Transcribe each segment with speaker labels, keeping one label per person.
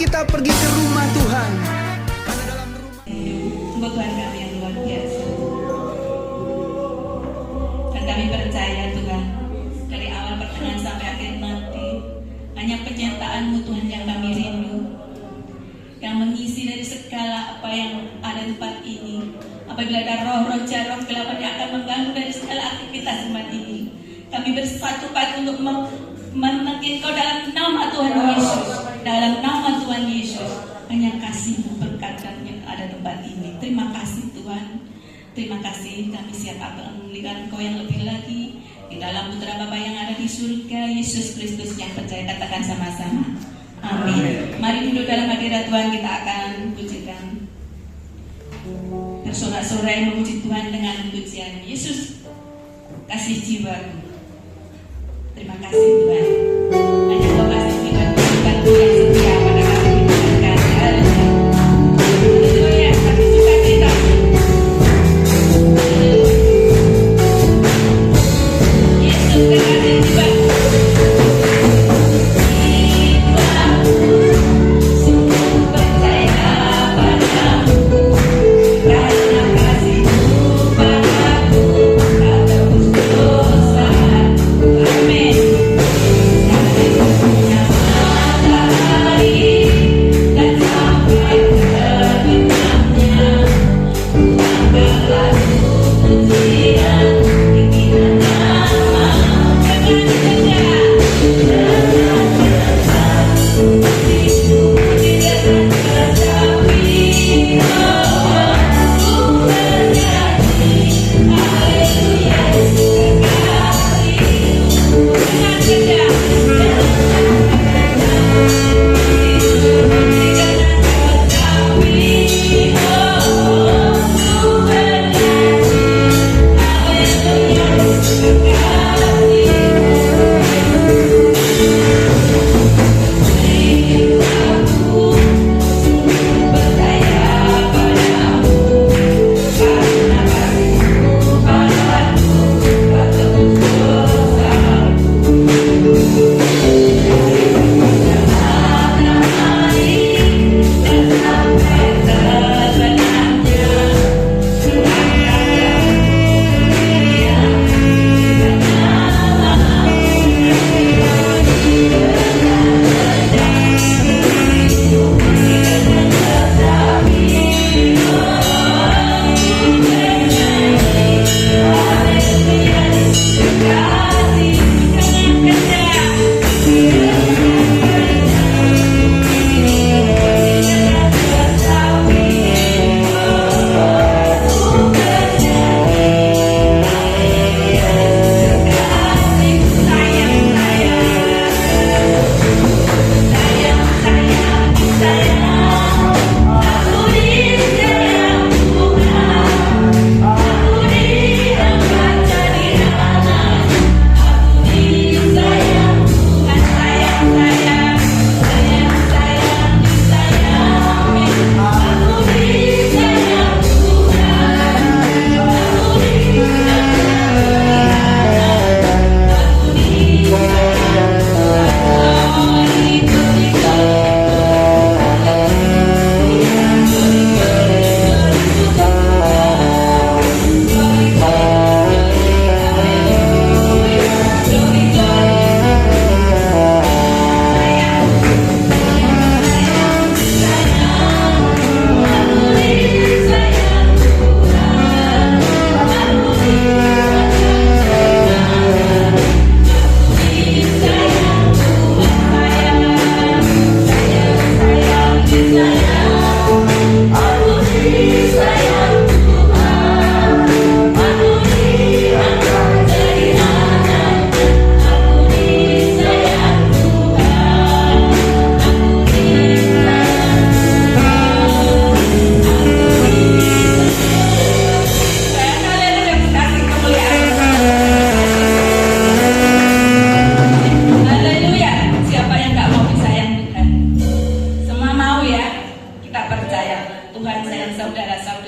Speaker 1: kita pergi ke rumah Tuhan. Karena dalam rumah
Speaker 2: Sungguh Tuhan kami yang luar biasa. Dan kami percaya Tuhan, dari awal pertengahan sampai akhir nanti, hanya penyertaan-Mu Tuhan yang kami rindu, yang mengisi dari segala apa yang ada di tempat ini. Apabila ada roh-roh jahat, roh kegelapan yang akan mengganggu dari segala aktivitas tempat ini, kami bersatu padu untuk menegin Kau dalam nama Tuhan Yesus. Dalam nama Tuhan Yesus, hanya kasih-Mu berkat yang ada di tempat ini. Terima kasih Tuhan. Terima kasih, kami siap akan melihat Kau yang lebih lagi di dalam putra Bapa yang ada di surga, Yesus Kristus yang percaya. Katakan sama-sama, amin. Mari duduk dalam hadirat Tuhan, kita akan pujikan bersorak-sorai memuji Tuhan dengan pujian Yesus kasih jiwaku. Terima kasih Tuhan. Hanya Kau kasih jiwa Tuhan yang setia pada kami mendengarkan. Haleluya. Kami suka cita. Yesus kasih jiwaku.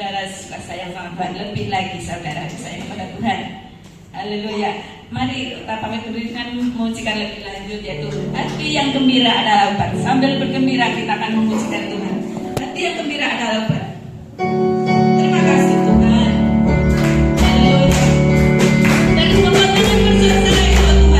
Speaker 2: saudara suka sayang sama Tuhan, lebih lagi saudara sayang pada Tuhan. Haleluya. Mari kita pamit berdiri dengan memujikan lebih lanjut, yaitu hati yang gembira adalah obat. Sambil bergembira kita akan memujikan Tuhan. Hati yang gembira adalah obat. Terima kasih Tuhan. Haleluya. Dan semoga Tuhan bersertai ya Tuhan.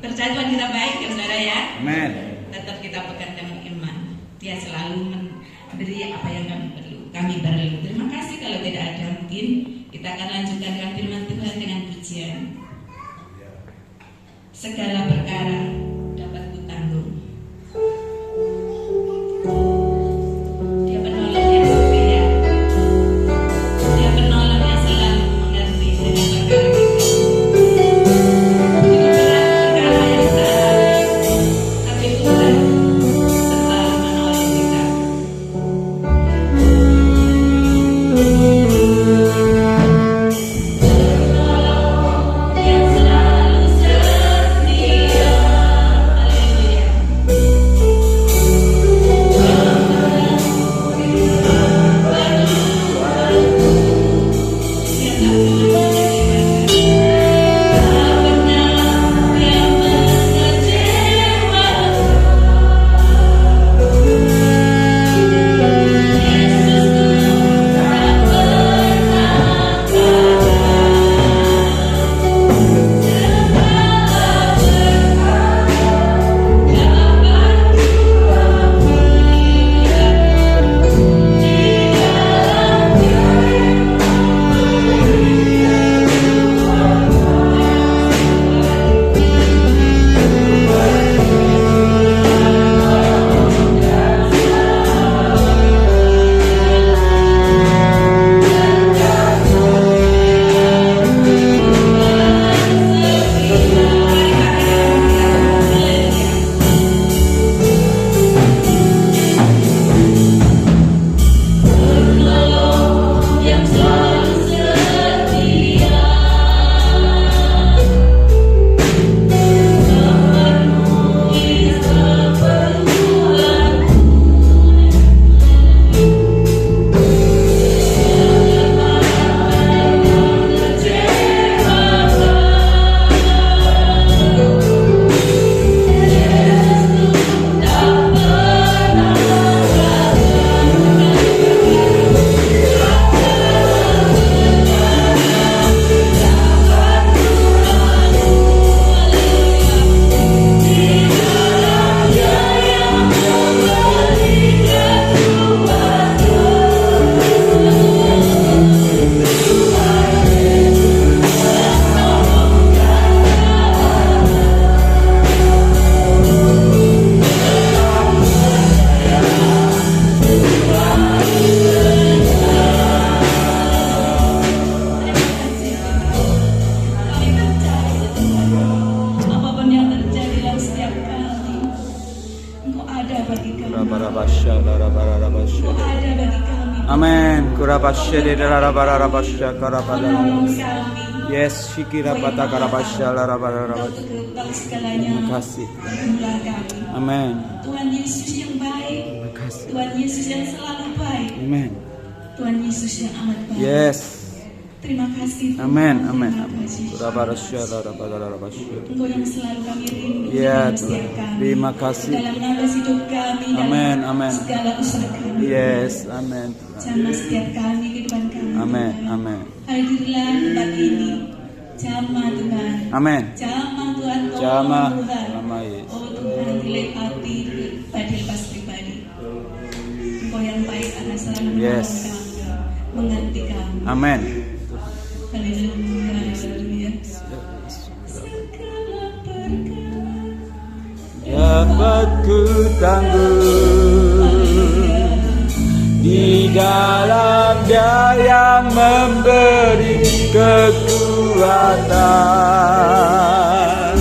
Speaker 3: Percaya Tuhan kita baik ya saudara ya.
Speaker 1: Amin.
Speaker 3: Tetap kita pegang dengan iman. Dia selalu memberi apa yang kami perlu. Terima kasih. Kalau tidak ada mungkin kita akan lanjutkan dengan firman Tuhan dengan pujian. segala perkara dapat kutanggung. Dia penolong yang setia, Dia penolong yang selalu mengerti dengan perkara kita. Hidup berat perkara yang tak alami, tapi Tuhan selalu menolong kita. Yang selalu setia, haleluya. Apapun yang terjadi dalam setiap kali, Engkau ada bagi kami. Engkau ada bagi kami.
Speaker 1: Amin. Kurabasya de rabasya karabada.
Speaker 3: Menolong kami.
Speaker 1: Yes, shikira pata karabasya larabara.
Speaker 3: Engkau tahu segalanya.
Speaker 1: Terima kasih.
Speaker 3: Jumlah kami.
Speaker 1: Amin.
Speaker 3: Tuhan Yesus yang baik.
Speaker 1: Terima kasih.
Speaker 3: Tuhan Yesus yang selalu baik.
Speaker 1: Amin.
Speaker 3: Tuhan Yesus yang amat baik.
Speaker 1: Yes.
Speaker 3: Terima kasih. Tuhan.
Speaker 1: Amin. Amin.
Speaker 3: Terima
Speaker 1: Amin.
Speaker 3: kasih.
Speaker 1: Kurabasya larabasya.
Speaker 3: Engkau yang selalu kami rindu
Speaker 1: Ya,
Speaker 3: dalam setiap
Speaker 1: Tuhan.
Speaker 3: kami.
Speaker 1: Terima kasih.
Speaker 3: Dalam nafas hidup kami.
Speaker 1: Amin,
Speaker 3: dalam
Speaker 1: amin.
Speaker 3: segala usaha kami.
Speaker 1: Yes. Amin.
Speaker 3: Jamah setiap kami kehidupan kami.
Speaker 1: Amin.
Speaker 3: Tuhan.
Speaker 1: Amin.
Speaker 3: Hadirlah tempat ini. Jamah Tuhan.
Speaker 1: Amin.
Speaker 3: Jamah Tuhan. Tolong
Speaker 1: Jamah.
Speaker 3: Tuhan.
Speaker 1: Jamah, yes.
Speaker 3: Oh Tuhan, dilekati pribadi lepas pribadi. Engkau yang baik karena selalu menolong
Speaker 1: Yes.
Speaker 3: kami, mengerti kami.
Speaker 1: Amin.
Speaker 3: Haleluya, haleluya. Segala perkara
Speaker 1: Dapat ku tanggung di dalam Dia yang memberi kekuatan.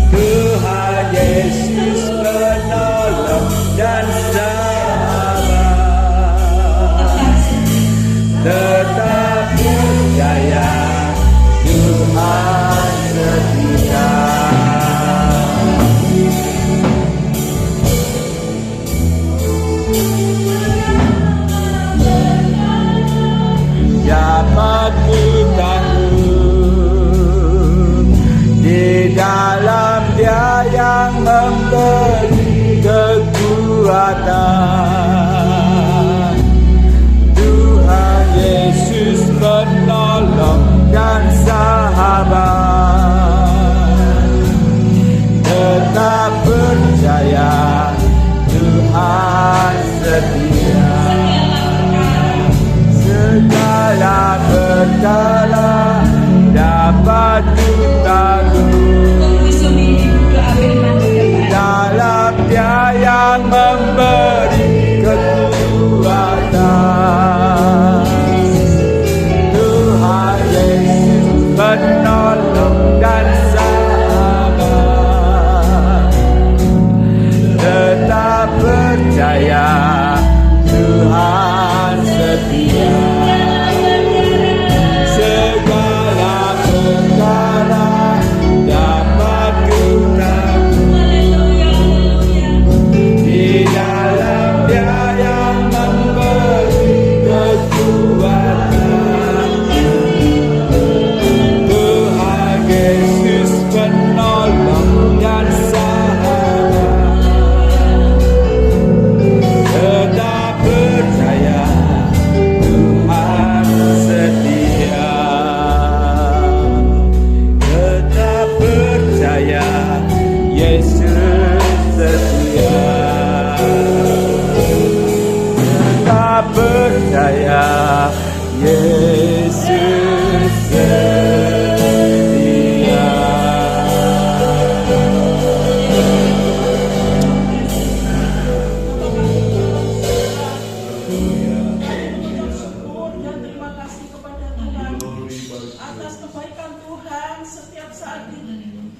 Speaker 1: Tuhan Yesus penolong dan sahabat. Tetap percaya Tuhan setia. Dapat ku tanggung di dalam Dia yang memberi kekuatan. Tuhan Yesus penolong dan sahabat. Tetap percaya Tuhan setia. Segala perkara dapat ku tanggung.
Speaker 3: Tunggu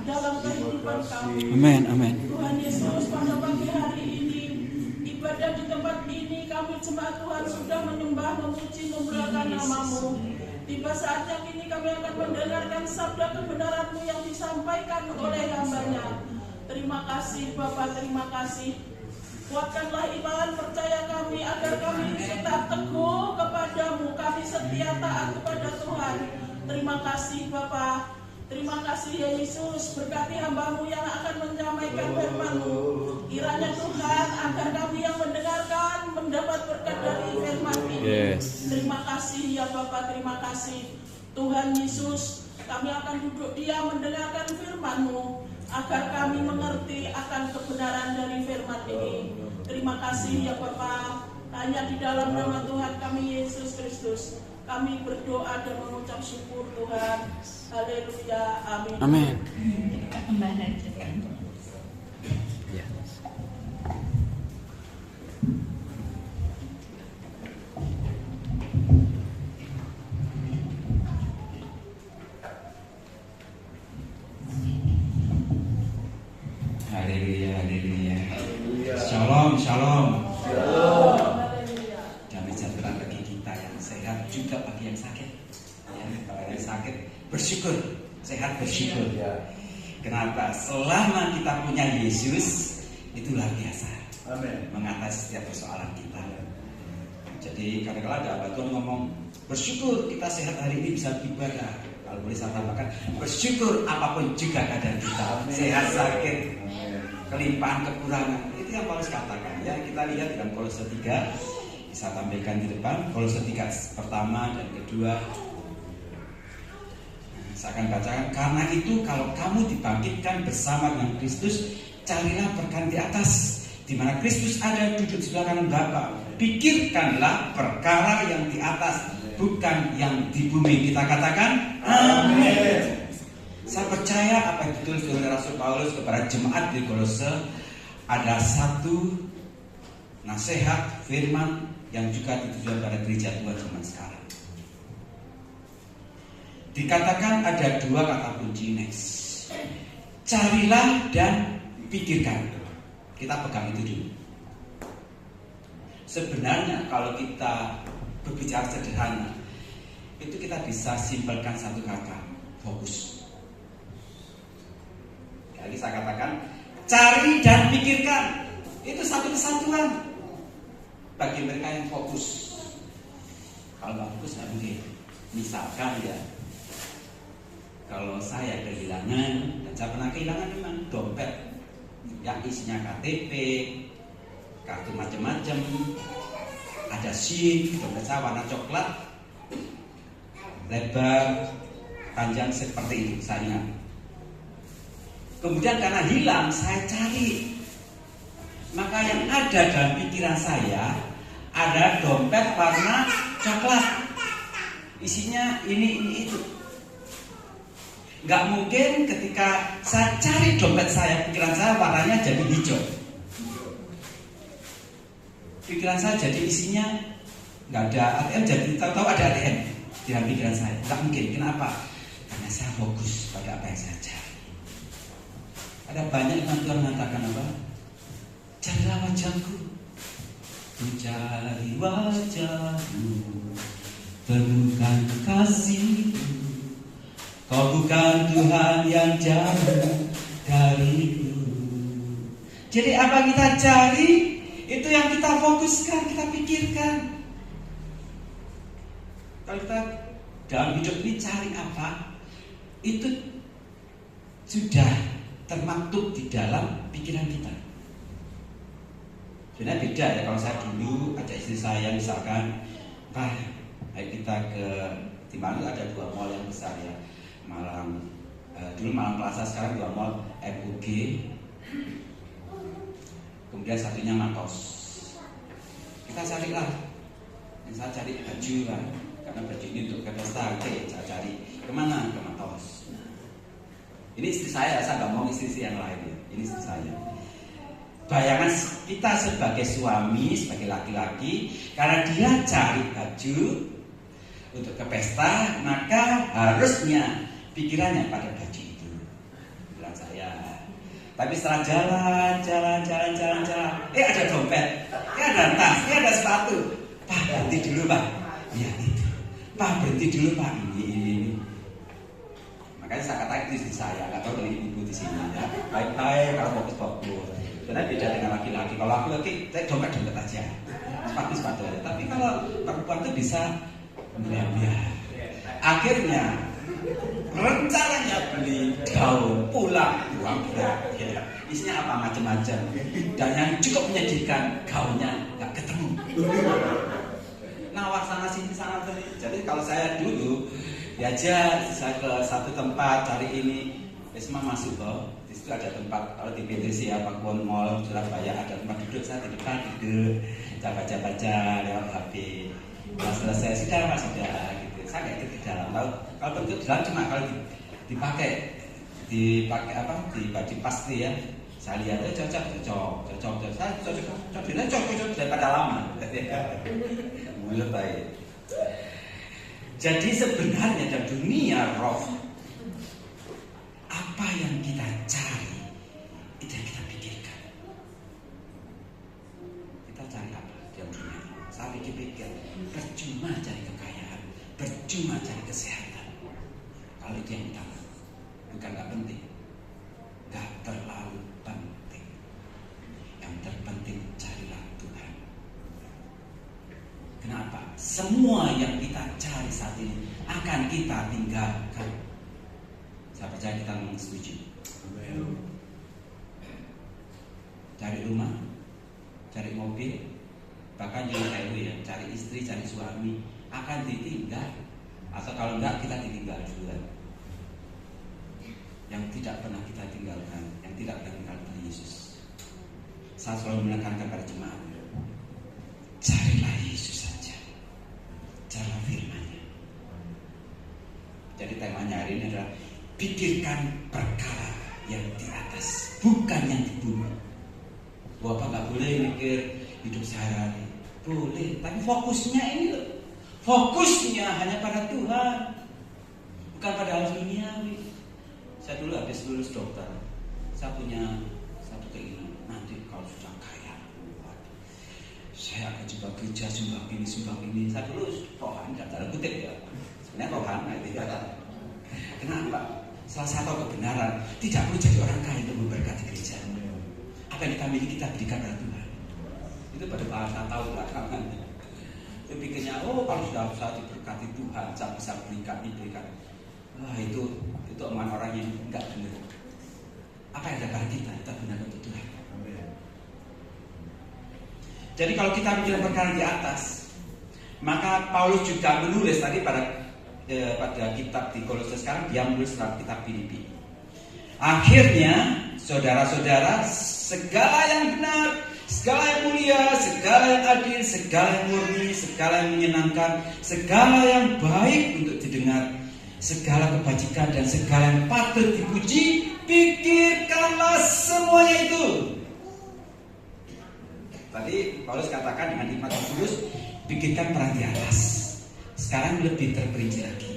Speaker 4: dalam kehidupan kami.
Speaker 1: Amin, amin.
Speaker 4: Tuhan Yesus, pada pagi hari ini, ibadah di tempat ini kami jemaat Tuhan sudah menyembah, memuji, memuliakan nama-Mu. Tiba saatnya kini kami akan mendengarkan sabda kebenaran-Mu yang disampaikan oleh hamba-Nya. Terima kasih Bapa, terima kasih. Kuatkanlah iman percaya kami agar kami tetap teguh kepadamu, kami setia taat kepada Tuhan. Terima kasih Bapa, terima kasih ya Yesus. Berkati hamba-Mu yang akan menyampaikan firman-Mu. Kiranya Tuhan agar kami yang mendengarkan mendapat berkat dari firman ini. Terima kasih ya Bapa, terima kasih Tuhan Yesus. Kami akan duduk diam mendengarkan firman-Mu agar kami mengerti akan kebenaran dari firman ini. Terima kasih ya Bapa. Hanya di dalam nama Tuhan kami Yesus Kristus kami berdoa dan mengucap syukur Tuhan. Haleluya. Amin.
Speaker 1: Amin.
Speaker 2: Kita kembali lanjutkan.
Speaker 1: Ya.
Speaker 5: Haleluya, haleluya. Shalom, shalom. Damai sejahtera bagi kita yang sehat, juga bagi yang sakit. Ya, kalau yang sakit bersyukur, sehat bersyukur. Kenapa? Selama kita punya Yesus, itu luar biasa. Mengatasi setiap persoalan kita. Jadi kadang-kadang ada abah Tuhan ngomong, bersyukur kita sehat hari ini bisa beribadah. Kalau boleh saya tambahkan, bersyukur apapun juga keadaan kita, sehat sakit, kelimpahan kekurangan. Itu yang Paulus katakan. Ya, kita lihat dalam Kolose 3, bisa tampilkan di depan. Kolose 3 pertama dan kedua. Saya akan bacakan. Karena itu kalau kamu dibangkitkan bersama dengan Kristus, carilah berkat di atas, di mana Kristus ada duduk di sebelah kanan Bapa. Pikirkanlah perkara yang di atas, bukan yang di bumi. Kita katakan amin. Saya percaya apa yang ditulis oleh Rasul Paulus kepada jemaat di Kolose ada satu nasihat firman yang juga ditujukan pada gereja Tuhan zaman sekarang. Dikatakan ada dua kata kunci next. Carilah dan pikirkan. Kita pegang itu dulu. Sebenarnya kalau kita berbicara sederhana, itu kita bisa simpelkan satu kata, fokus. Jadi saya katakan, cari dan pikirkan. Itu satu kesatuan bagi mereka yang fokus. Kalau nggak fokus nggak mungkin. Misalkan ya, kalau saya kehilangan, dan saya pernah kehilangan memang dompet yang isinya KTP, kartu macam-macam, ada SIM, dompet saya warna coklat, lebar, panjang seperti itu, saya ingat. Kemudian karena hilang, saya cari. Maka yang ada dalam pikiran saya ada dompet warna coklat, isinya ini itu. Gak mungkin ketika saya cari dompet saya, pikiran saya warnanya jadi hijau. Pikiran saya jadi isinya gak ada ATM, jadi tahu-tahu ada ATM di dalam pikiran saya. Gak mungkin. Kenapa? Karena saya fokus pada apa yang saya cari. Ada banyak yang Tuhan mengatakan apa? Carilah wajahku, mencari wajahmu, temukan kasihmu. Kau bukan Tuhan yang jauh dariku. Jadi apa kita cari, itu yang kita fokuskan, kita pikirkan. Kalau kita dalam hidup ini cari apa, itu sudah termaktub di dalam pikiran kita. Sebenarnya beda ya, kalau saya dulu ada istri saya misalkan, Pak, ayo kita ke di Malang ada dua mall yang besar ya. Dulu Malang Plaza, sekarang dua mall MUG, kemudian satunya Matos. Kita carilah, yang saya cari baju lah, karena baju ini untuk ke pesta, saya cari kemana? Ke Matos. Ini istri saya nggak mau istri yang lain ya. Ini istri saya. Bayangan kita sebagai suami, sebagai laki-laki, karena dia cari baju untuk ke pesta, maka harusnya pikirannya pada baju itu. Bilang saya. Tapi setelah jalan, ada dompet, ada tas, ada sepatu. Pak, berhenti dulu Pak. Iya itu. Pak, berhenti dulu Pak. Ini. Makanya saya katakan itu istri saya, nggak tahu dari ibu di sini ya. Baik-baik kalau fokus. Karena beda dengan laki-laki. Kalau laki-laki, dompet aja, sepatu aja. Tapi kalau perempuan itu bisa melihat. Akhirnya rencananya beli gaun, pulang uang ya. Isinya apa macam-macam. Dan yang cukup menyedihkan, gaunnya nggak ketemu. Nawar sana sini sana sini. Jadi kalau saya dulu diajak saya ke satu tempat cari ini, semua masuk kok. Di situ ada tempat, kalau di PTC ya Pakuwon Mall Surabaya ada tempat duduk, saya di depan duduk, baca lewat HP. Nah, selesai sudah Pak sudah gitu. Saya nggak ikut di dalam. Kalau bentuk dalam cuma kalau dipakai apa di baju pasti ya. Saya lihat cocok. Saya cocok daripada lama. Mulut baik. Jadi sebenarnya dalam dunia roh, apa yang kita cari itu yang kita pikirkan. Kita cari apa dalam dunia ini? Saya pikir percuma cari kekayaan, percuma cari kesehatan. Kalau itu yang utama, bukan nggak penting, nggak terlalu penting. Yang terpenting carilah Tuhan. Kenapa? Semua yang kita cari saat ini akan kita tinggalkan. Saya percaya kita setuju. Cari rumah, cari mobil, bahkan yang ya, cari istri, cari suami akan ditinggal. Atau kalau enggak kita ditinggal duluan. Yang tidak pernah kita tinggalkan, yang tidak pernah tinggalkan Yesus. Saya selalu menekankan pada jemaat, carilah Yesus saja, carilah firman-Nya. Jadi temanya hari ini adalah pikirkan perkara yang di atas, bukan yang di bumi. Bapak nggak boleh mikir hidup sehari-hari, boleh, tapi fokusnya ini loh, fokusnya hanya pada Tuhan, bukan pada hal duniawi. Saya dulu habis lulus dokter, saya punya satu keinginan, nanti kalau sudah kaya, saya akan coba kerja sumbang ini. Saya dulu rohani dalam kutip ya, sebenarnya rohani itu ya. Kenapa? Salah satu kebenaran, tidak perlu jadi orang kaya untuk memberkati gereja. Apa yang kita miliki kita berikan pada Tuhan. Itu pada bahasa tahu belakangan. Itu pikirnya, kalau sudah saya diberkati Tuhan, saya bisa berikan. Wah itu omongan orang yang enggak benar. Apa yang ada pada kita benar untuk Tuhan. Jadi kalau kita bicara perkara di atas, maka Paulus juga menulis tadi pada kitab di Kolose, sekarang dia menulis dalam kitab Filipi. Akhirnya, saudara-saudara, segala yang benar, segala yang mulia, segala yang adil, segala yang murni, segala yang menyenangkan, segala yang baik untuk didengar, segala kebajikan dan segala yang patut dipuji, pikirkanlah semuanya itu. Tadi Paulus katakan dengan hikmat Paulus, pikirkan perang di atas. Sekarang lebih terperinci lagi.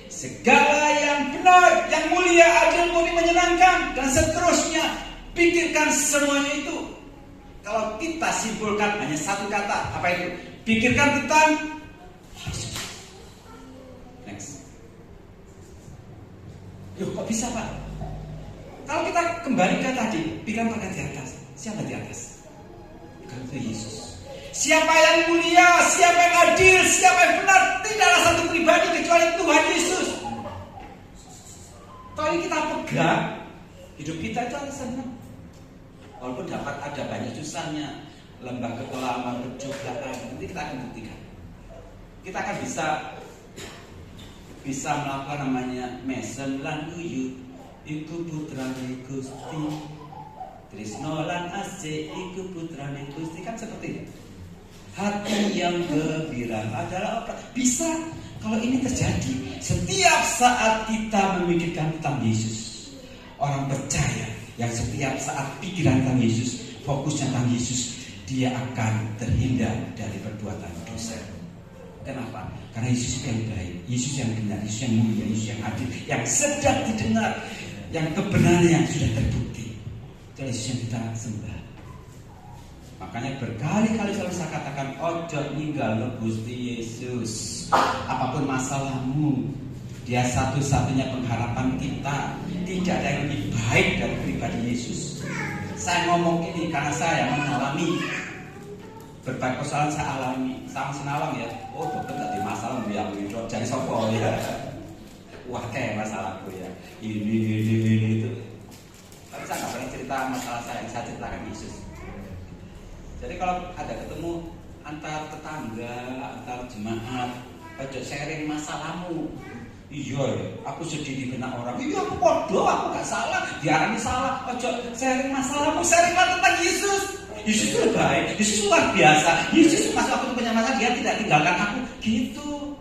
Speaker 5: Segala yang benar, yang mulia, adil, murni, menyenangkan, dan seterusnya, pikirkan semuanya itu. Kalau kita simpulkan hanya satu kata, apa itu? Pikirkan tentang Yesus. Next. Loh kok bisa Pak? Kalau kita kembali ke tadi, pikirkan perkara di atas. Siapa di atas? Bukan itu Yesus. Siapa yang mulia, siapa yang adil, siapa yang benar, tidaklah satu pribadi kecuali Tuhan Yesus. Kalau ini kita pegang, hidup kita itu akan senang. Walaupun dapat ada banyak susahnya, lembah kekelaman, percobaan, nanti kita akan buktikan. Kita akan bisa melakukan namanya mesen lan uyu, iku putrane Gusti. Trisno lan asih, iku putrane Gusti, kan seperti itu. Hati yang gembira adalah apa? Bisa kalau ini terjadi setiap saat kita memikirkan tentang Yesus. Orang percaya yang setiap saat pikiran tentang Yesus, fokusnya tentang Yesus, dia akan terhindar dari perbuatan dosa. Kenapa? Karena Yesus yang baik, Yesus yang benar, Yesus yang mulia, Yesus yang adil, yang sedang didengar yang kebenaran yang sudah terbukti. Itu Yesus yang kita sembah. Makanya berkali-kali selalu saya katakan, ojo ninggal Gusti Yesus. Apapun masalahmu, Dia satu-satunya pengharapan kita. Tidak ada yang lebih baik dari pribadi Yesus. Saya ngomong ini karena saya mengalami berbagai persoalan. Saya alami sama senawang ya. Oh dokter tadi masalah yang itu jadi sopo ya. Wah kayak masalahku ya. Ini itu. Tapi saya nggak pernah cerita masalah saya ceritakan Yesus. Jadi kalau ada ketemu antar tetangga, antar jemaat, ojo sharing masalahmu. Iya ya, aku sedih dikena orang. Iya aku bodoh, aku gak salah. Diarani salah. Ojo sharing masalahmu, sharinglah tentang Yesus. Yesus itu baik, Yesus luar biasa. Yesus pas aku punya masalah Dia tidak tinggalkan aku. Gitu.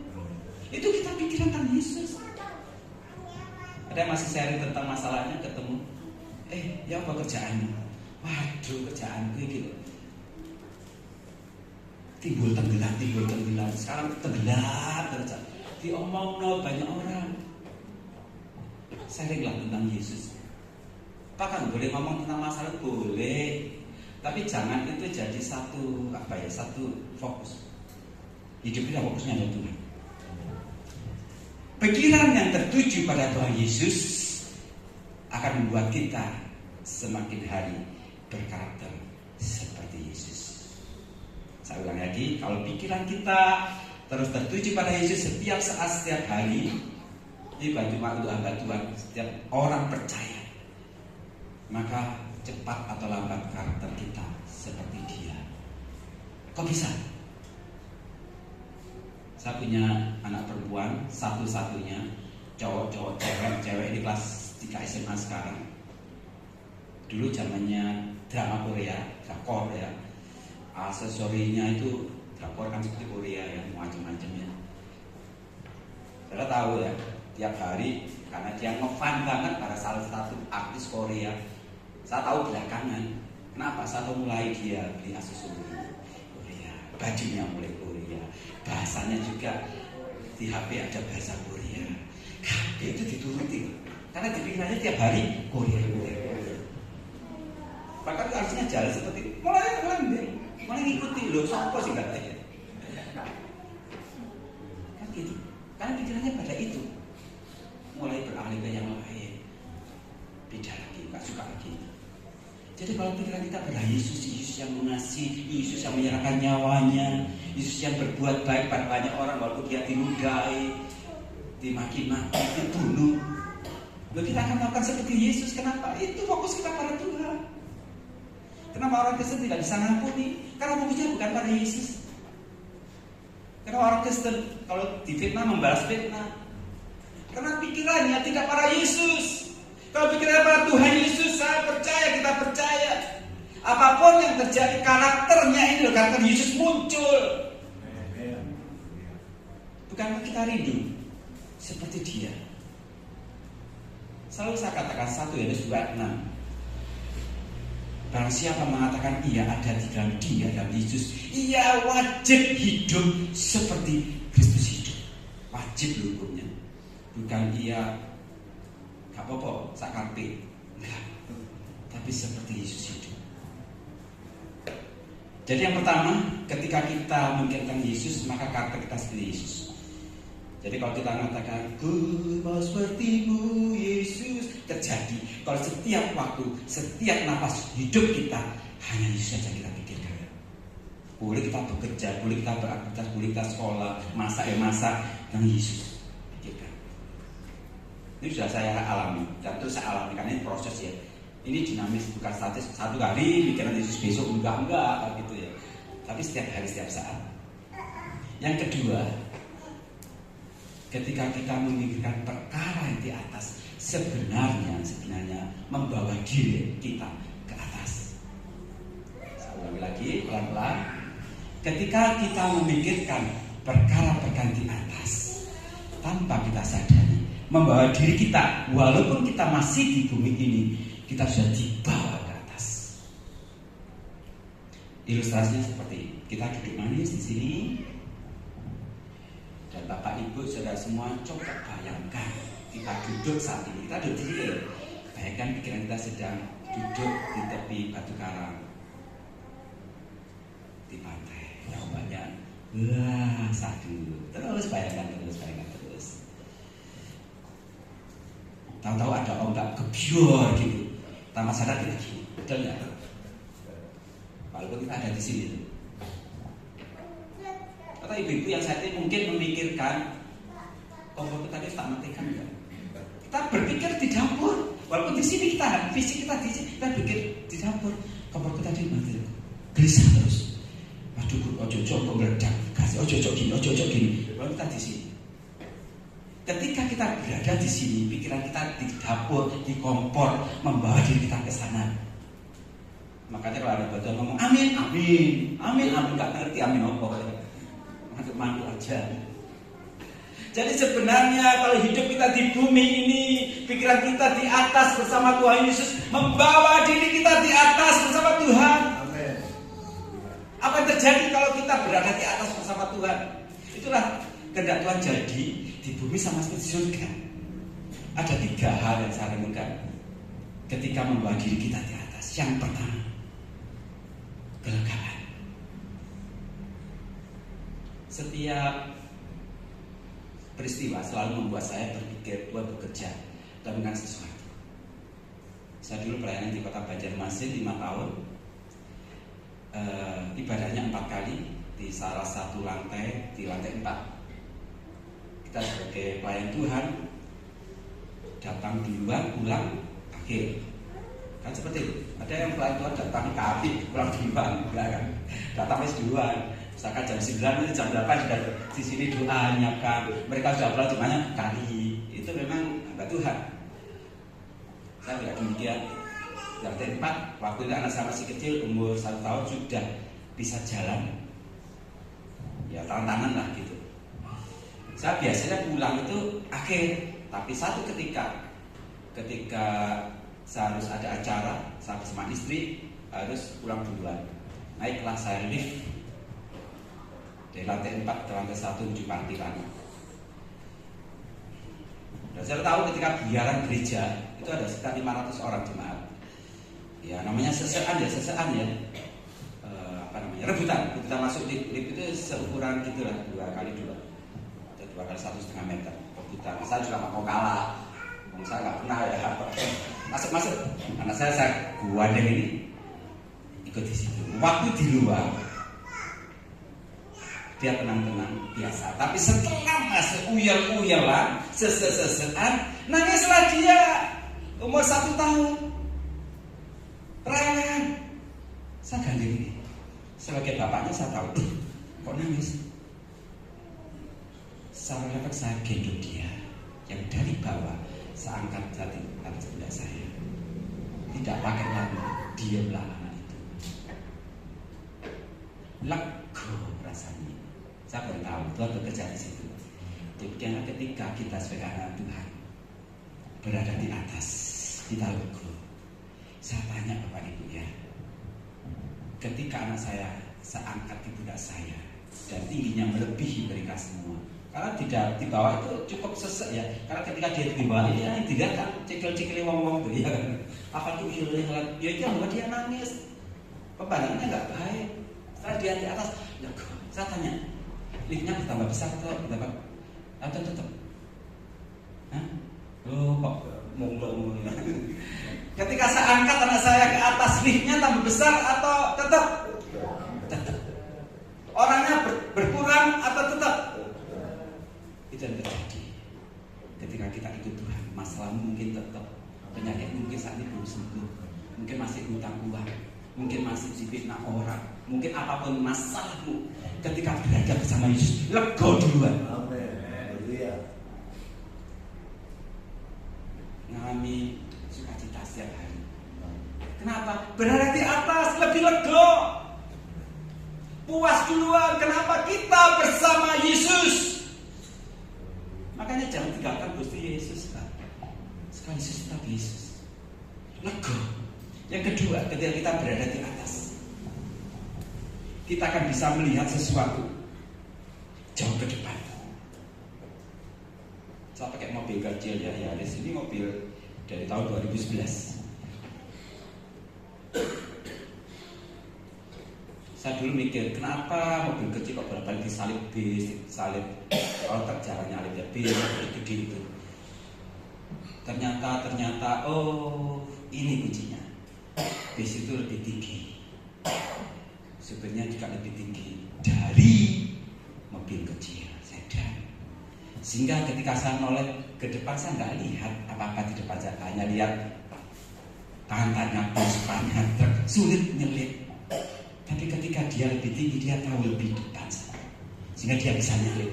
Speaker 5: Itu kita pikiran tentang Yesus. Ada yang masih sharing tentang masalahnya, ketemu. Ya apa kerjaannya? Waduh kerjaanku gitu. Timbul tenggelam. Sekarang tenggelam terus. Diomong banyak orang. Sharinglah tentang Yesus. Bahkan boleh ngomong tentang masalah boleh, tapi jangan itu jadi satu fokus. Hidup kita fokusnya adalah Tuhan. Pikiran yang tertuju pada Tuhan Yesus akan membuat kita semakin hari berkarakter seperti Yesus. Saya ulang lagi, kalau pikiran kita terus tertuju pada Yesus setiap saat, setiap hari, ini bukan cuma untuk hamba Tuhan, setiap orang percaya, maka cepat atau lambat karakter kita seperti Dia. Kok bisa? Saya punya anak perempuan satu-satunya, cowok-cowok, cewek di kelas 3 SMA sekarang. Dulu zamannya drama Korea, drakor ya, aksesorinya itu drakor kan seperti Korea yang macam-macam ya. Saya tahu ya, tiap hari karena dia ngefan banget pada salah satu artis Korea. Saya tahu belakangan, kenapa saya tahu mulai dia beli aksesori Korea, bajunya mulai Korea, bahasanya juga di HP ada bahasa Korea. Dia itu dituruti, karena dipikirannya tiap hari Korea. Bahkan harusnya jalan seperti mulai ngikuti loh, siapa sih katanya? Kan gitu, karena pikirannya pada itu. Mulai beralih ke yang lain, beda lagi, nggak suka lagi. Jadi kalau pikiran kita pada Yesus yang mengasihi, Yesus yang menyerahkan nyawanya, Yesus yang berbuat baik pada banyak orang walaupun dia dinudai, dimaki-maki, dibunuh. Lalu kita akan melakukan seperti Yesus. Kenapa? Itu fokus kita pada Tuhan. Kenapa orang Kristen tidak bisa ngampuni? Karena fokusnya bukan pada Yesus. Karena orang Kristen kalau difitnah membalas fitnah. Karena pikirannya tidak pada Yesus. Kalau pikirannya pada Tuhan Yesus, saya percaya, kita percaya. Apapun yang terjadi, karakternya ini loh, karakter Yesus muncul. Bukan kita rindu seperti Dia. Selalu saya katakan 1 Yohanes 2:6. Barang siapa mengatakan ia ada di dalam Dia, dalam Yesus, ia wajib hidup seperti Kristus hidup. Wajib hukumnya. Bukan ia gak apa-apa, sakarpe. Enggak. Tapi seperti Yesus hidup. Jadi yang pertama, ketika kita memikirkan Yesus, maka karakter kita seperti Yesus. Jadi kalau kita mengatakan ku mau sepertimu Yesus, terjadi. Kalau setiap waktu, setiap nafas hidup kita hanya Yesus saja kita pikirkan. Boleh kita bekerja, boleh kita beraktivitas, boleh kita sekolah, masak yang Yesus pikirkan. Ini sudah saya alami, dan terus saya alami karena ini proses ya. Ini dinamis, bukan statis. Satu hari pikiran Yesus, besok enggak gitu ya. Tapi setiap hari, setiap saat. Yang kedua, ketika kita memikirkan perkara yang di atas, sebenarnya membawa diri kita ke atas. Saya ulangi lagi pelan-pelan. Ketika kita memikirkan perkara-perkara di atas, tanpa kita sadari, membawa diri kita, walaupun kita masih di bumi ini, kita sudah dibawa ke atas. Ilustrasinya seperti kita duduk manis di sini. Dan Bapak Ibu saudara semua coba bayangkan kita duduk saat ini, kita duduk di sini. Bayangkan pikiran kita sedang duduk di tepi batu karang di pantai, yang ombaknya wah sadu. Terus bayangkan terus. Tahu-tahu ada ombak gebior gitu. Tamat sadar kita gini, betul nggak? Walaupun kita ada di sini. Kata ibu-ibu yang saat ini mungkin memikirkan kompor kita ini tak matikan ya. Kita berpikir di dapur, walaupun di sini kita fisik kita di sini, kita berpikir di dapur kompor kita ini mati. Gelisah terus. Waduh, ojo kok meledak, kasih ojo gini. Walaupun kita di sini. Ketika kita berada di sini, pikiran kita di dapur, di kompor, membawa diri kita ke sana. Makanya kalau ada betul ngomong amin, nggak ngerti amin apa. Mantu aja. Jadi sebenarnya kalau hidup kita di bumi ini, pikiran kita di atas bersama Tuhan Yesus, membawa diri kita di atas bersama Tuhan. Amin. Apa yang terjadi kalau kita berada di atas bersama Tuhan? Itulah kehendak Tuhan jadi di bumi sama seperti surga. Ada 3 hal yang saya renungkan ketika membawa diri kita di atas. Yang pertama, kelegaan. Setiap peristiwa selalu membuat saya berpikir Tuhan bekerja dan melakukan sesuatu. Saya dulu pelayanan di kota Banjarmasin 5 tahun. Ibadahnya 4 kali di salah satu lantai, di lantai 4. Kita sebagai pelayan Tuhan datang duluan, pulang akhir. Kan seperti itu. Ada yang pelayan Tuhan datang kaki, pulang duluan, kan? Datang duluan. Misalkan jam 9 jam 8 sudah di sini doa nyiapkan. Mereka sudah pulang cumanya kali. Itu memang hamba Tuhan. Saya tidak demikian. Lantai 4, waktu itu anak saya masih kecil, umur 1 tahun sudah bisa jalan. Ya tangan-tangan lah gitu. Saya biasanya pulang itu akhir, tapi satu ketika saya harus ada acara, saya bersama istri harus pulang duluan. Naiklah saya lift dari lantai 4 ke lantai 1 menuju parkiran. Dan saya tahu ketika biaran gereja itu ada sekitar 500 orang jemaat. Ya namanya sesean ya. Rebutan masuk lift itu seukuran gitulah 2 kali 2 kali 1,5 meter rebutan. Saya juga nggak mau kalah. Saya nggak pernah ya masuk. Anak saya gandeng ini ikut di situ. Waktu di luar dia tenang-tenang biasa, tapi setelah masuk uyel-uyelan, sesean, nangislah dia umur 1 tahun. Rewel. Saya gandeng ini. Sebagai bapaknya saya tahu, kok nangis? Secara refleks saya gendong dia, yang dari bawah saya angkat dari atas pundak saya. Tidak pakai lalu, diamlah anak itu. Lega rasanya. Saya baru tahu Tuhan bekerja di situ. Demikianlah ketika kita sebagai anak Tuhan berada di atas, kita lega. Saya tanya Bapak Ibu ya, ketika anak saya angkat di pundak saya dan tingginya melebihi mereka semua. Karena tidak di bawah itu cukup sesek ya. Karena ketika dia di bawah ya tidak kan cekel-cekel wong-wong tuh ya. Apa tuh ya itu yang membuat dia nangis. Pemandangannya nggak baik. Setelah dia di atas, ya saya tanya, liftnya bertambah besar atau bertambah? Atau tetap? Hah? Oh kok mulu. Ketika saya angkat anak saya ke atas, liftnya tambah besar atau tetap? Tetap. Orangnya berkurang atau tetap? Itu yang terjadi. Ketika kita ikut Tuhan, masalah mungkin tetap, penyakit mungkin saat ini belum sembuh, mungkin masih hutang uang, mungkin masih difitnah orang, mungkin apapun masalahmu, ketika berada bersama Yesus, lega duluan. Amin. Ngalami sukacita setiap hari. Kenapa? Berada di atas lebih lega, puas duluan. Kenapa? Kita bersama Yesus. Makanya jangan tinggalkan Gusti Yesus kan. Sekali Yesus tetap Yesus. Lega. Yang kedua, ketika kita berada di atas, kita akan bisa melihat sesuatu jauh ke depan. Saya pakai mobil kecil ya di sini mobil dari tahun 2011. Saya dulu mikir, kenapa mobil kecil kok bolak-balik disalip bis, disalip kalau jalannya alip ya bis, gede itu. Ternyata, oh ini kuncinya. Bis itu lebih tinggi, supirnya juga lebih tinggi dari mobil kecil sedan. Sehingga ketika saya noleh ke depan, saya nggak lihat apa-apa di depan saya, hanya lihat tangannya, depannya truk, sulit nyelip. Tapi ketika dia lebih tinggi, dia tahu lebih depan saya, sehingga dia bisa nyalip.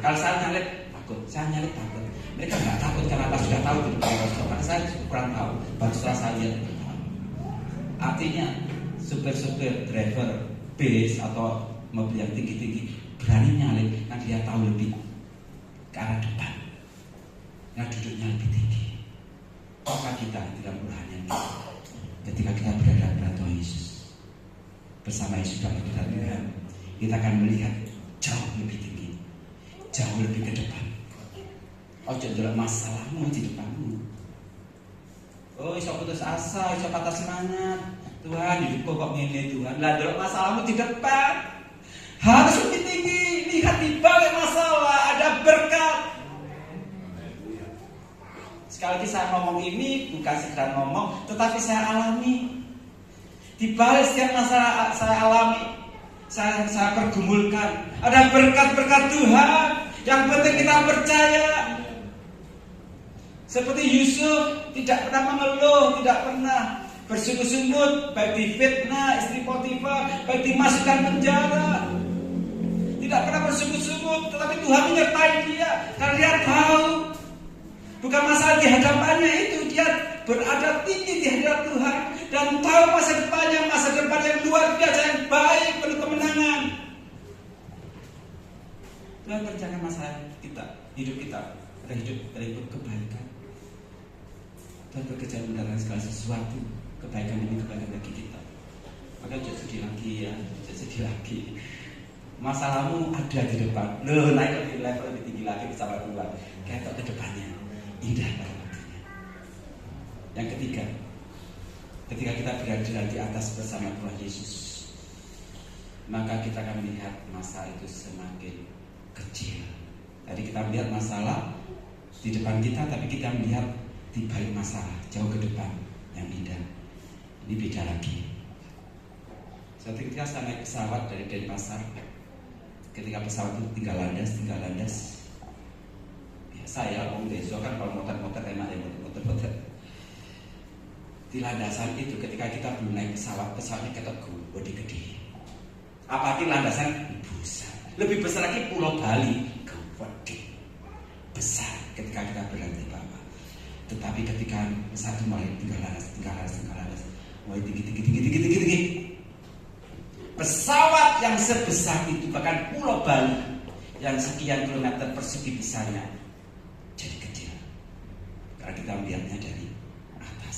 Speaker 5: Kalau saya nyalip takut. Mereka nggak takut karena apa, sudah tahu di depan mereka. Karena saya kurang tahu, baru setelah saya lihat. Artinya supir-supir driver bis atau mobil yang tinggi-tinggi berani nyalip karena dia tahu lebih ke arah depan, karena duduknya lebih tinggi. Maka kita tidak berhanya ketika kita berada pada Tuhan Yesus, bersama Yesus dalam Tuhan, kita akan melihat jauh lebih tinggi, jauh lebih ke depan. Oh, jangan masalahmu di depanmu. Oh, iso putus asa, iso patah semangat. Tuhan, hidupku kok ngene Tuhan. Lah, delok masalahmu di depan. Harus lebih tinggi. Lihat di balik masalah ada berkat. Sekali lagi saya ngomong ini bukan sekedar ngomong, tetapi saya alami. Di balik setiap masalah saya alami, saya pergumulkan, ada berkat-berkat Tuhan. Yang penting kita percaya. Seperti Yusuf tidak pernah mengeluh, tidak pernah bersungut-sungut, baik difitnah istri Potifar, baik dimasukkan penjara. Tidak pernah bersungut-sungut, tetapi Tuhan menyertai dia karena dia tahu bukan masalah di hadapannya itu, dia berada tinggi di hadirat Tuhan dan tahu masa depan yang luar biasa, yang baik, penuh kemenangan. Tuhan rencana masalah kita, hidup kita, kita hidup dari kebaikan. Tuhan bekerja mendatangkan segala sesuatu, kebaikan ini kebaikan bagi kita. Maka jangan sedih lagi ya, jangan sedih lagi. Masalahmu ada di depan, naik lebih level lebih tinggi lagi bersama Tuhan. Kayak ke depannya, indah pada waktunya. Yang ketiga, ketika kita berada di atas bersama Tuhan Yesus, maka kita akan melihat masa itu semakin kecil. Tadi kita melihat masalah di depan kita, tapi kita melihat di balik masalah jauh ke depan yang indah. Ini beda lagi. Suatu ketika saya naik pesawat dari Denpasar, ketika pesawat itu tinggal landas. Biasa ya, Om Deso kan kalau motor enak ya, motor. Di landasan itu ketika kita belum naik pesawatnya ketemu bodi gede. Apalagi landasan lebih besar lagi Pulau Bali, gede besar ketika kita berada di bawah. Tetapi ketika pesawat itu mulai tinggal landas, mulai tinggi. Pesawat yang sebesar itu, bahkan Pulau Bali yang sekian kilometer persegi besarnya, jadi kecil karena kita melihatnya dari atas.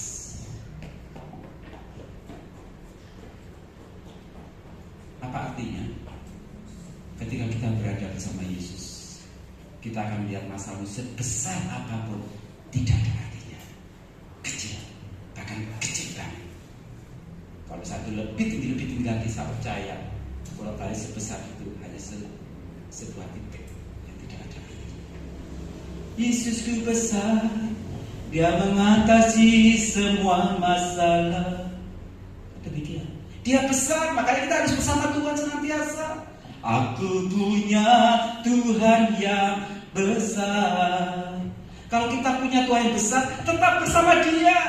Speaker 5: Apa artinya? Ketika kita berada bersama Yesus, kita akan melihat masalahmu sebesar apapun tidak ada artinya, kecil, bahkan kecil banget. Kalau satu lebih tinggi lagi, saya percaya Pulau Bali sebesar itu hanya sebuah titik yang tidak ada artinya. Yesusku besar, Dia mengatasi semua masalah. Demikian. Dia besar, makanya kita harus bersama Tuhan senantiasa. Aku punya Tuhan yang besar. Kalau kita punya Tuhan yang besar, tetap bersama Dia.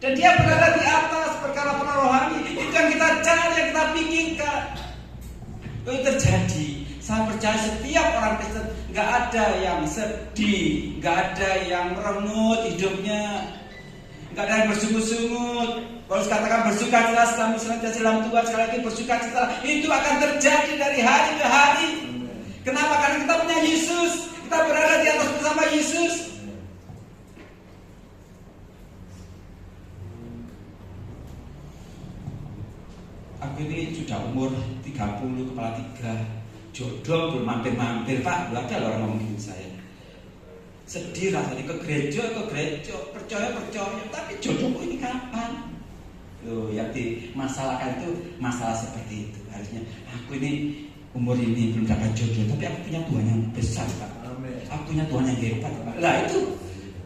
Speaker 5: Dan Dia berada di atas perkara rohani. Itu yang kita cari, yang kita pikirkan. Itu terjadi. Saya percaya setiap orang Kristen nggak ada yang sedih, nggak ada yang merengut hidupnya, nggak ada yang bersungut-sungut. Kalau katakan bersukacita dalam Tuhan, sekali lagi bersukacita, itu akan terjadi dari hari ke hari. Kenapa? Karena kita punya Yesus, kita berada di atas bersama Yesus. Aku ini sudah umur 30, kepala 3, jodoh belum mampir-mampir, Pak. Belum ada orang ngomong gitu saya. Sedih rasanya ke gereja, percaya, tapi jodohku ini kapan? Loh, yang dimasalahkan itu masalah seperti itu. Harusnya aku ini umur ini belum dapat jodoh, tapi aku punya Tuhan yang besar, Pak. Aku punya Tuhan yang hebat, Pak. Lah itu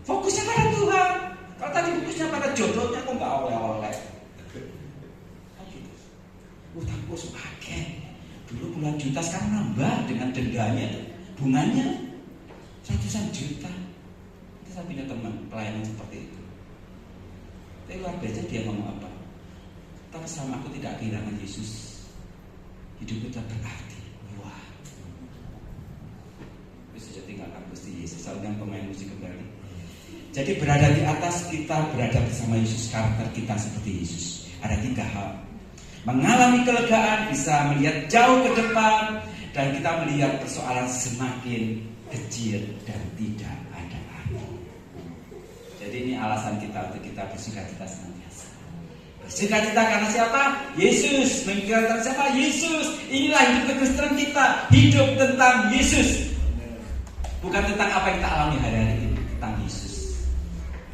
Speaker 5: fokusnya pada Tuhan. Kalau tadi fokusnya pada jodohnya, kok nggak oleh-oleh? Utangku semakin dulu puluhan juta, sekarang nambah dengan dendanya, bunganya ratusan juta. Itu saya punya teman pelayanan seperti itu. Tapi luar biasa dia ngomong apa? Tapi selama aku tidak kehilangan Yesus, hidupku tak berarti. Wah, bisa tinggalkan Gusti Yesus. Saudara pemain musik kembali. Jadi berada di atas, kita berada bersama Yesus, karakter kita seperti Yesus. Ada 3 hal. Mengalami kelegaan, bisa melihat jauh ke depan, dan kita melihat persoalan semakin kecil dan tidak ada arti. Jadi ini alasan kita untuk kita bersukacita senantiasa. Bersukacita karena siapa? Yesus. Memikirkan siapa? Yesus. Inilah hidup kekristenan kita, hidup tentang Yesus. Bukan tentang apa yang kita alami hari-hari ini, tentang Yesus.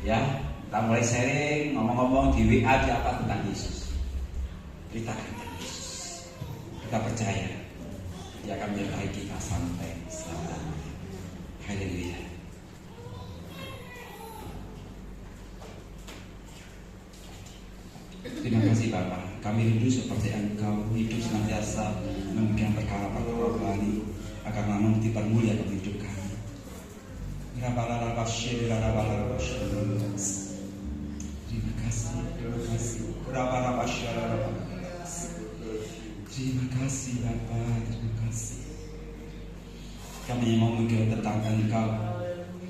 Speaker 5: Ya, kita mulai sharing, ngomong-ngomong di WA, di apa tentang Yesus. Beritakan tentang Yesus. Kita percaya Dia akan menyertai kita sampai selamanya. Haleluya. Terima kasih Bapak. Kami rindu seperti Engkau hidup senantiasa memikirkan perkara-perkara rohani agar nama dipermulia dalam hidup kami. Terima kasih. Terima kasih Bapak, terima kasih. Kami yang mau mengkirim tentang Engkau,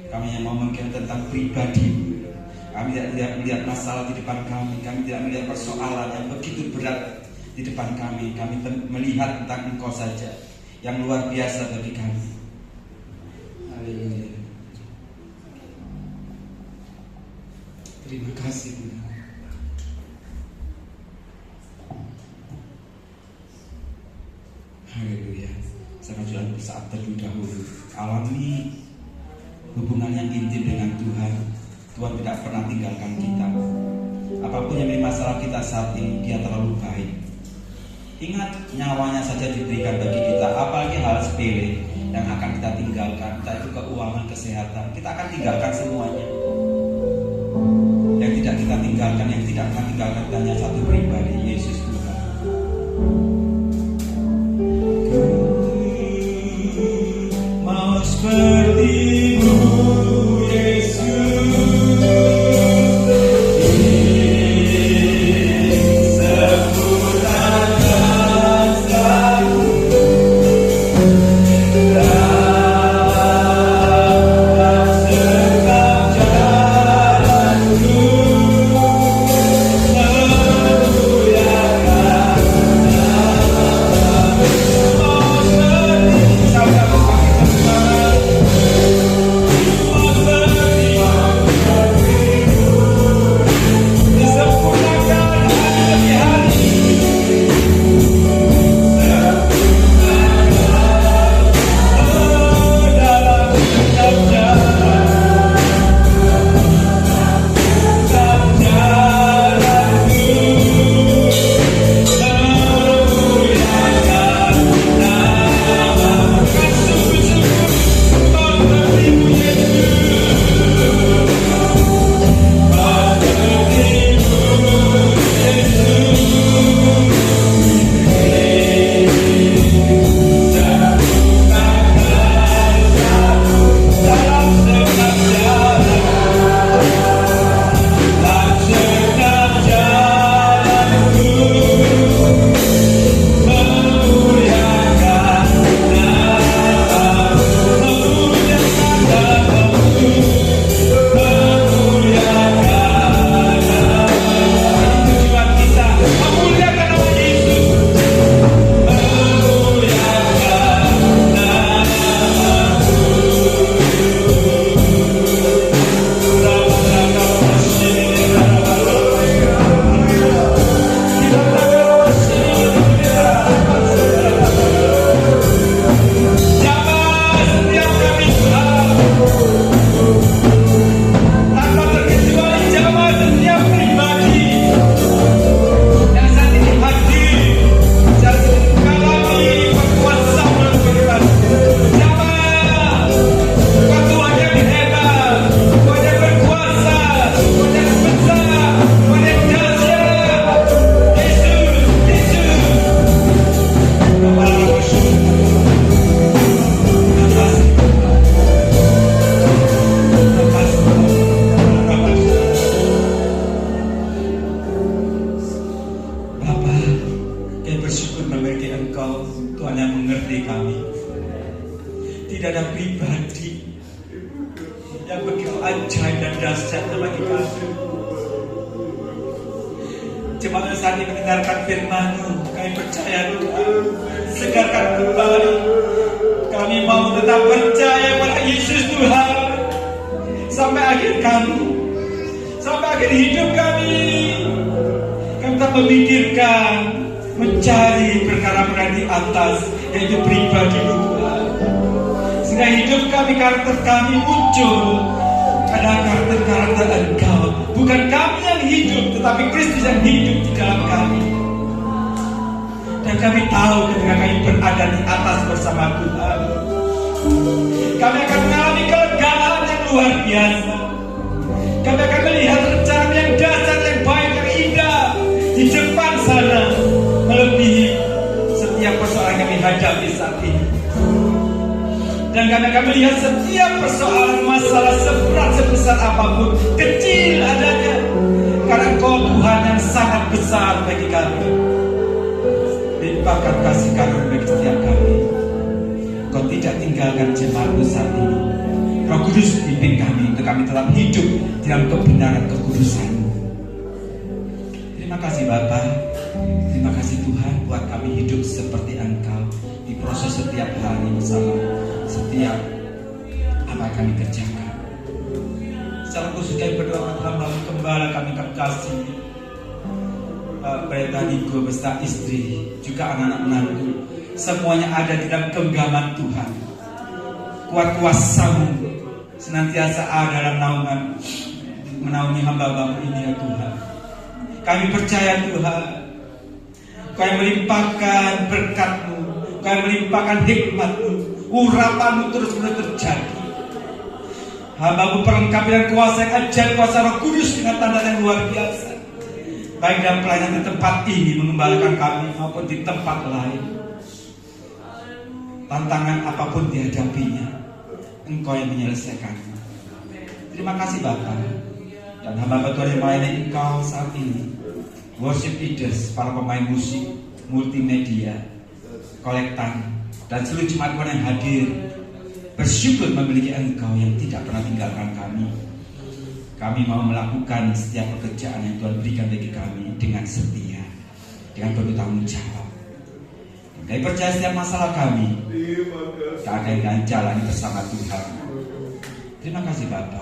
Speaker 5: kami yang mau mengkirim tentang pribadi. Kami tidak melihat masalah di depan kami tidak melihat persoalan yang begitu berat di depan kami. Kami melihat tentang Engkau saja yang luar biasa bagi kami. Haleluya. Terima kasih Tuhan. Haleluya. Sekarang sudah bersaat terlebih dahulu alami hubungan yang intim dengan Tuhan. Tuhan tidak pernah tinggalkan kita. Apapun yang menjadi masalah kita saat ini, Dia terlalu baik. Ingat, nyawanya saja diberikan bagi kita. Apalagi hal sepele yang akan kita tinggalkan, entah itu keuangan, kesehatan, kita akan tinggalkan semuanya. Yang tidak kita tinggalkan, yang tidak akan tinggalkan hanya satu pribadi, Yesus Tuhan. Mau seperti-Mu Yesus. Engkau, Tuhan, yang mengerti kami. Tidak ada pribadi yang begitu ajaib dan dahsyat bagi kami. Jemaat saat ini mendengarkan firman-Mu, kami percaya Tuhan, segarkan kembali. Kami mau tetap percaya pada Yesus Tuhan sampai akhir kami, sampai akhir hidup kami. Kami tak memikirkan, mencari perkara-perkara di atas, yaitu pribadi Tuhan. Sehingga hidup kami, karakter kami muncul adalah karakter Engkau. Bukan kami yang hidup, tetapi Kristus yang hidup di dalam kami. Dan kami tahu ketika kami berada di atas bersama Tuhan, kami akan mengalami kelegaan yang luar biasa. Kami akan melihat rencana yang dahsyat, yang baik, yang indah di depan sana, melebihi setiap persoalan yang kami hadapi saat ini. Dan kami akan melihat setiap persoalan masalah seberat sebesar apapun, kecil adanya, karena Engkau Tuhan yang sangat besar bagi kami. Limpahkan kasih karunia bagi setiap kami. Kau tidak tinggalkan jemaat-Mu saat ini. Roh Kudus pimpin kami untuk kami tetap hidup dalam kebenaran kekudusan. Terima kasih Bapa. Terima kasih Tuhan buat kami hidup seperti Engkau di proses setiap hari bersama setiap apa yang kami kerjakan. Secara khusus kami berdoa hamba Gembala kami kasih Pendeta Niko beserta istri, juga anak-anak menantu, semuanya ada di dalam genggaman Tuhan. Kuat kuasa-Mu senantiasa ada dalam menaungi hamba-Mu ini ya Tuhan. Kami percaya Tuhan, Kau yang melimpahkan berkat-Mu, Kau yang melimpahkan hikmat-Mu, urapan-Mu terus-menerus terjadi. Hamba-Mu perlengkapi dengan kuasa yang ajaib, kuasa Roh Kudus dengan tanda yang luar biasa, baik dalam pelayanan di tempat ini mengembalakan kami maupun di tempat lain. Tantangan apapun dihadapinya, Engkau yang menyelesaikannya. Terima kasih Bapa. Dan hamba Tuhan yang melayani Engkau saat ini, worship leaders, para pemain musik, multimedia, kolektan, dan seluruh jemaat Tuhan yang hadir, bersyukur memiliki Engkau yang tidak pernah tinggalkan kami. Kami mau melakukan setiap pekerjaan yang Tuhan berikan bagi kami dengan setia, dengan penuh tanggung jawab. Kami percaya setiap masalah kami akan jalani bersama Tuhan. Terima kasih Bapa.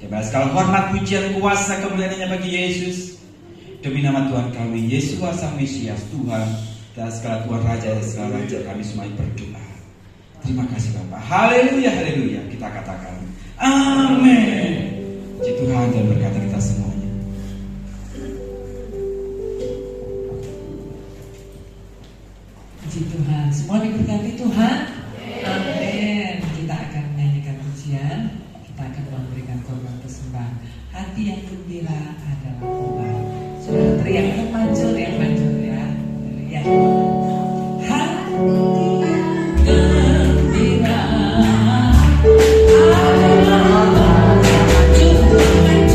Speaker 5: Dan segala hormat, pujian, kuasa, kemuliaan-Nya bagi Yesus. Demi nama Tuhan kami, Yesus Sang Mesias, Tuhan dan segala Tuhan Raja dan segala Raja, kami semua berdoa. Terima kasih Bapa. Haleluya, haleluya. Kita katakan amin. Puji Tuhan dan berkata kita semuanya.
Speaker 6: Puji Tuhan. Semua diberkati Tuhan. Amin. Kita akan menyanyikan pujian. Kita akan memberikan korban persembahan. Hati yang gembira adalah obat. Saudara teriak yang manjur ya. Ya. Hati gembira adalah
Speaker 7: Hati yang gembira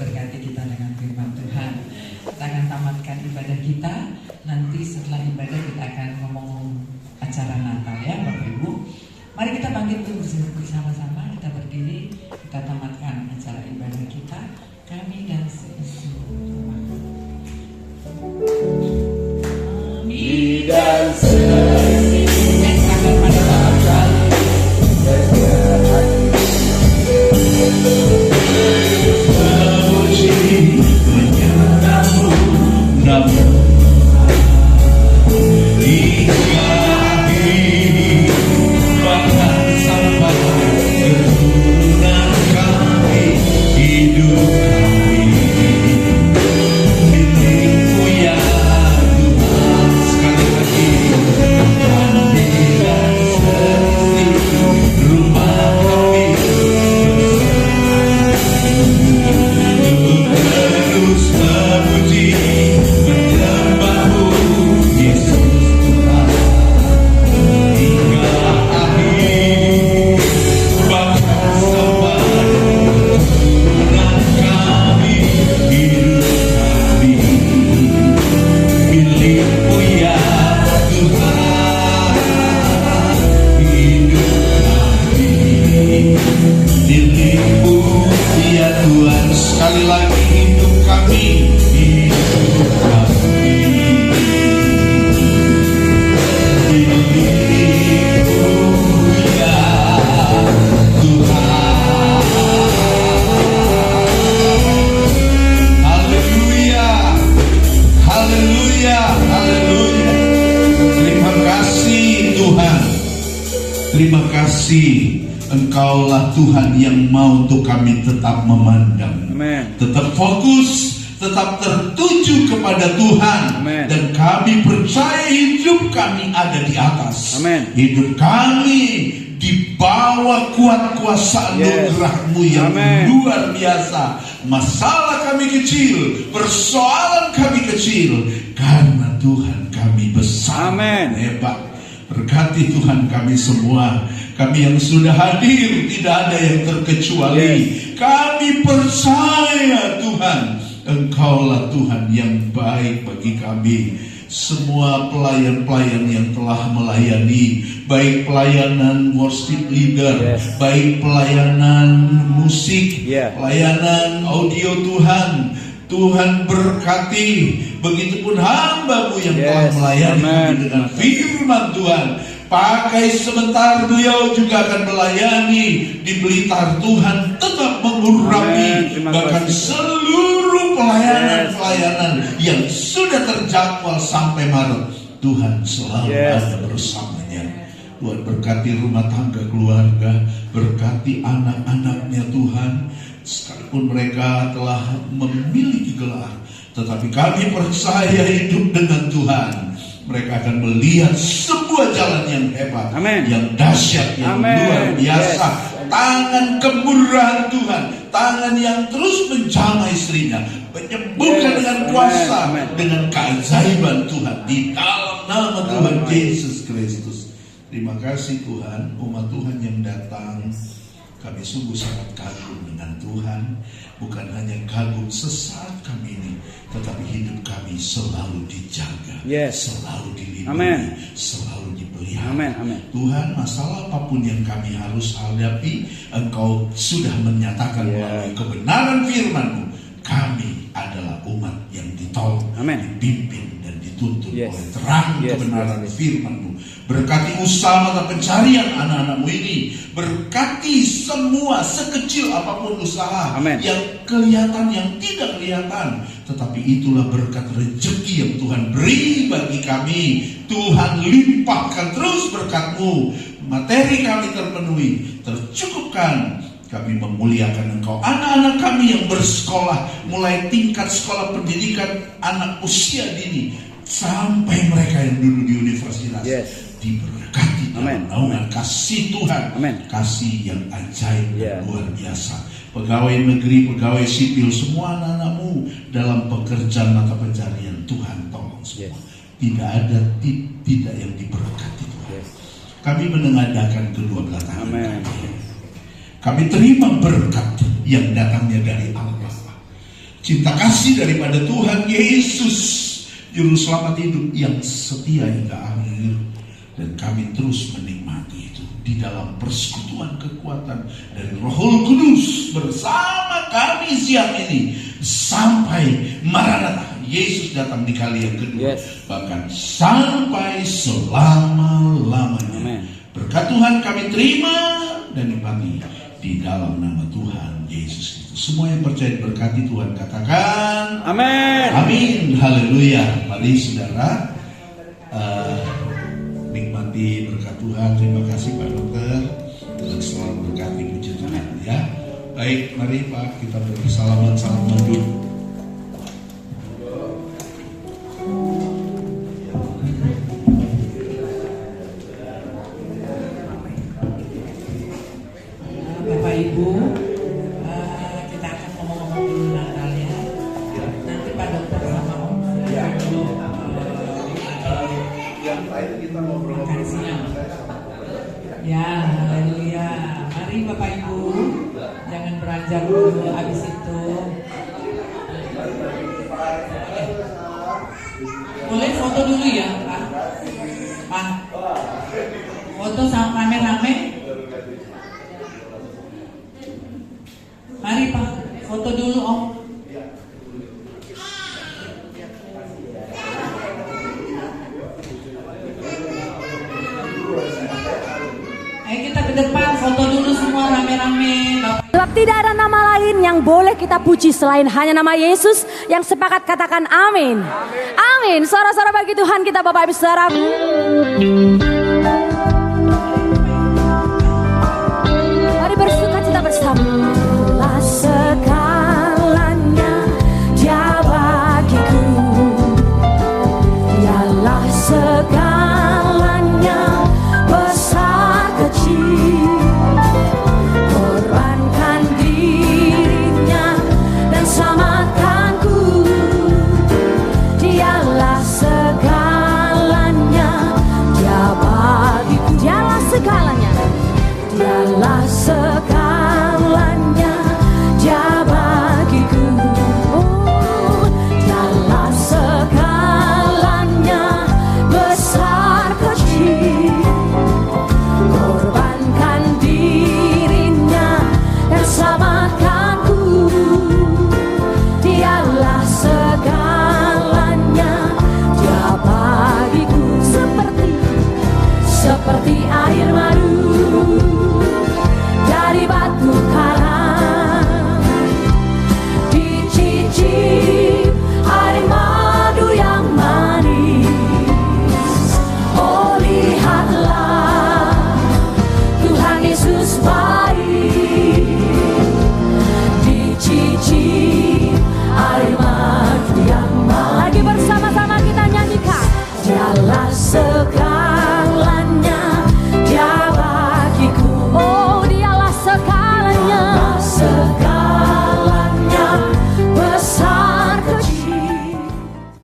Speaker 6: berkati kita dengan firman Tuhan. Kita akan tamatkan ibadah kita. Nanti setelah ibadah kita akan ngomong acara Natal ya Bapak Ibu. Mari kita bangkit bersama-sama, kita berdiri, kita tamatkan acara ibadah kita. Kami dan seisi rumah. Kami dan seisi tangan pada Bapak.
Speaker 7: Memuji menyembahmu, namun hingga akhir bahkan sampai keturunan kami, hidup kami milikmu ya Tuhan. Sekali lagi kami dan seisi rumah kami terus memuji menyembahmu Yesus Tuhan hingga akhir bahkan sampai keturunan kami, hidup kami milikmu ya Tuhan, hidup kami milikmu ya Tuhan. Sekali lagi hidup kami milikmu ya Tuhan. Haleluya, haleluya, haleluya. Terima kasih Tuhan. Terima kasih, Engkaulah Tuhan yang mau untuk kami tetap memandang, tetap fokus, tetap tertuju kepada Tuhan. Dan kami percaya hidup kami ada di atas. Hidup kami di bawah kuat kuasa anugerah-Mu yang luar biasa. Masalah kami kecil, persoalan kami kecil, karena Tuhan kami besar dan hebat. Berkati Tuhan kami semua. Kami yang sudah hadir, tidak ada yang terkecuali. Kami percaya Tuhan, Engkaulah Tuhan yang baik bagi kami. Semua pelayan-pelayan yang telah melayani, baik pelayanan worship leader, baik pelayanan musik, pelayanan audio Tuhan, Tuhan berkati. Begitupun hamba-Mu yang telah melayani kami dengan firman Tuhan. Pakai sebentar beliau juga akan melayani di Blitar. Tuhan tetap mengurapi bahkan seluruh pelayanan-pelayanan yang sudah terjadwal sampai Maret. Tuhan selalu ada bersamanya. Tuhan berkati rumah tangga keluarga, berkati anak-anaknya Tuhan. Sekalipun mereka telah memiliki gelar, tetapi kami percaya hidup dengan Tuhan, mereka akan melihat sebuah jalan yang hebat, yang dahsyat, yang luar biasa. Tangan kemurahan Tuhan, tangan yang terus menjamah istrinya, menyembuhkan dengan kuasa, dengan keajaiban Tuhan di dalam nama Tuhan Yesus Kristus. Terima kasih Tuhan, umat Tuhan yang datang. Kami sungguh sangat kagum dengan Tuhan. Bukan hanya kagum sesaat kami ini, tetapi hidup kami selalu dijaga, selalu dilindungi, selalu dipelihara. Tuhan, masalah apapun yang kami harus hadapi, Engkau sudah menyatakan melalui kebenaran firman-Mu. Kami adalah umat yang ditolong, dipimpin dan dituntun oleh terang kebenaran firman-Mu. Berkati usaha mata pencarian anak-anak-Mu ini. Berkati semua sekecil apapun usaha yang kelihatan, yang tidak kelihatan. Tetapi itulah berkat rezeki yang Tuhan beri bagi kami. Tuhan limpahkan terus berkat-Mu. Materi kami terpenuhi, tercukupkan. Kami memuliakan Engkau. Anak-anak kami yang bersekolah, mulai tingkat sekolah pendidikan anak usia dini sampai mereka yang dulu di universitas, diberkati dalam naungan kasih Tuhan, kasih yang ajaib dan luar biasa. Pegawai negeri, pegawai sipil, semua anak-anak-Mu dalam pekerjaan mata pencarian, Tuhan tolong semua. Tidak ada tidak yang diberkati Tuhan. Kami menengadahkan kedua belah tangan kami. Kami terima berkat yang datangnya dari Allah Bapa. cinta kasih daripada Tuhan Yesus Juru Selamat hidup yang setia hingga akhir. Dan kami terus menikmati itu di dalam persekutuan kekuatan dari Roh Kudus bersama kami siang ini sampai Maranatha, Yesus datang di kali yang kedua, bahkan sampai selama-lamanya. Berkat Tuhan kami terima dan nikmati di dalam nama Tuhan Yesus Kristus. Semua yang percaya diberkati Tuhan katakan amin. Amin. Haleluya. Mari saudara nikmati berkat Tuhan. Terima kasih Pak Dokter untuk selalu berkati, puji Tuhan ya. Baik, mari Pak kita bersalaman, salam mandu.
Speaker 6: Bapak Ibu, kita akan ngomong-ngomong dulu Natal ya. Nanti Pak Dokter sama Om dulu makan siang. Ya, haleluya. Mari Bapak Ibu, jangan beranjak dulu habis itu. Boleh foto dulu ya, Pak? Pak, foto sama rame-rame. Mari Pak, foto dulu Om. Ayo kita ke depan, foto dulu semua rame-rame.
Speaker 8: Sebab tidak ada nama lain yang boleh kita puji selain hanya nama Yesus. Yang sepakat katakan amin. Amin. Suara-suara bagi Tuhan kita Bapak Ibu Saudara. Mari bersuka cita bersama. Lah segalanya Dia bagiku. Dialah segalanya besar kecil. Korbankan dirinya dan selamatkanku. Dialah segalanya, Dia bagiku. Dialah segalanya, Dialah segalanya, Dia bagiku. Dialah segalanya besar kecil. Korbankan dirinya dan selamatkanku. Dialah segalanya, Dia bagiku. Seperti air madu dari batu karang, dicicip air madu yang manis. Oh lihatlah Tuhan Yesus baik, dicicip air madu yang manis. Lagi bersama-sama kita nyanyikan. Dialah segalanya,